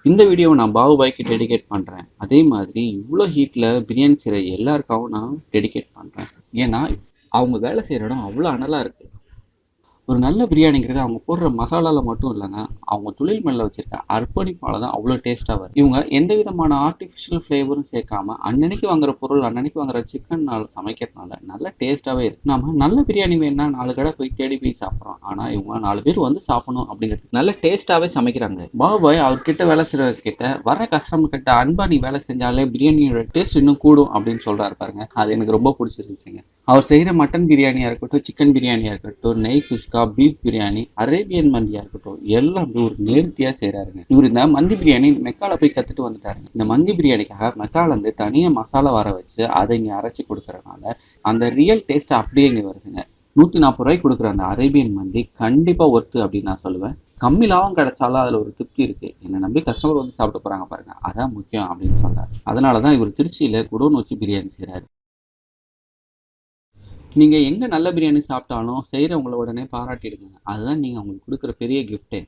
இந்த வீடியோவை நான் பாகுபாய்க்கு டெடிகேட் பண்ணுறேன். அதே மாதிரி இவ்வளோ ஹீட்டில் பிரியாணி செய்கிற எல்லாருக்காகவும் நான் டெடிகேட் பண்ணுறேன். ஏன்னா அவங்க வேலை செய்கிற இடம் அவ்வளோ அனலாக இருக்குது. ஒரு நல்ல பிரியாணிங்கிறது அவங்க போடுற மசாலால மட்டும் இல்லைங்க, அவங்க தொழில் மேல வச்சிருக்க அர்ப்பணிப்பால தான் அவ்வளோ டேஸ்ட்டாக வருது. இவங்க எந்த விதமான ஆர்டிஃபிஷியல் ஃப்ளேவரும் சேர்க்காம அன்னன்னைக்கு வாங்குற பொருள், அன்னன்னைக்கு வாங்குற சிக்கனால் சமைக்கிறதுனால நல்ல டேஸ்ட்டாகவே இருக்கு. நம்ம நல்ல பிரியாணி வேணும்னா 4 கடை போய் தேடி போய் சாப்பிட்றோம். ஆனால் இவங்க 4 பேர் வந்து சாப்பிடணும் அப்படிங்கிறதுக்கு நல்ல டேஸ்ட்டாகவே சமைக்கிறாங்க. பாபாய் அவர்கிட்ட வேலை செய்கிறவர்கிட்ட வர கஸ்டமர் கிட்ட அன்பா நீ வேலை செஞ்சாலே பிரியாணியோட டேஸ்ட் இன்னும் கூடும் அப்படின்னு சொல்றாரு பாருங்க. அது எனக்கு ரொம்ப பிடிச்சிருந்துச்சுங்க. அவர் செய்கிற மட்டன் பிரியாணியாக இருக்கட்டும், சிக்கன் பிரியாணியாக இருக்கட்டும், நெய் குஸ்கா, பீஃப் பிரியாணி, அரேபியன் மந்தியாக இருக்கட்டும், எல்லாம் அப்படி ஒரு நேர்த்தியாக செய்கிறாருங்க. இவர் இந்த மந்தி பிரியாணி மெக்கால போய் கற்றுட்டு வந்துட்டாருங்க. இந்த மந்தி பிரியாணிக்காக மெக்காலேருந்து தனியாக மசாலா வர வச்சு அதை இங்கே அரைச்சி கொடுக்குறதுனால அந்த ரியல் டேஸ்ட் அப்படியே இங்கே வருதுங்க. 140 ரூபாய்க்கு கொடுக்குற அந்த அரேபியன் மந்தி கண்டிப்பாக ஒர்த்து அப்படின்னு நான் சொல்லுவேன். கம்மி லாபம் கிடைச்சாலும் அதில் ஒரு திருப்தி இருக்குது. என்னை நம்பி கஸ்டமர் வந்து சாப்பிட்டு போகிறாங்க பாருங்க, அதான் முக்கியம் அப்படின்னு சொல்கிறார். அதனால தான் இவர் திருச்சியில் குடோன் வச்சு பிரியாணி செய்கிறாரு. நீங்கள் எங்கே நல்ல பிரியாணி சாப்பிட்டாலும் செய்கிறவங்கள உடனே பாராட்டிடுங்க. அதுதான் நீங்கள் அவங்களுக்கு கொடுக்குற பெரிய கிஃப்ட்டே.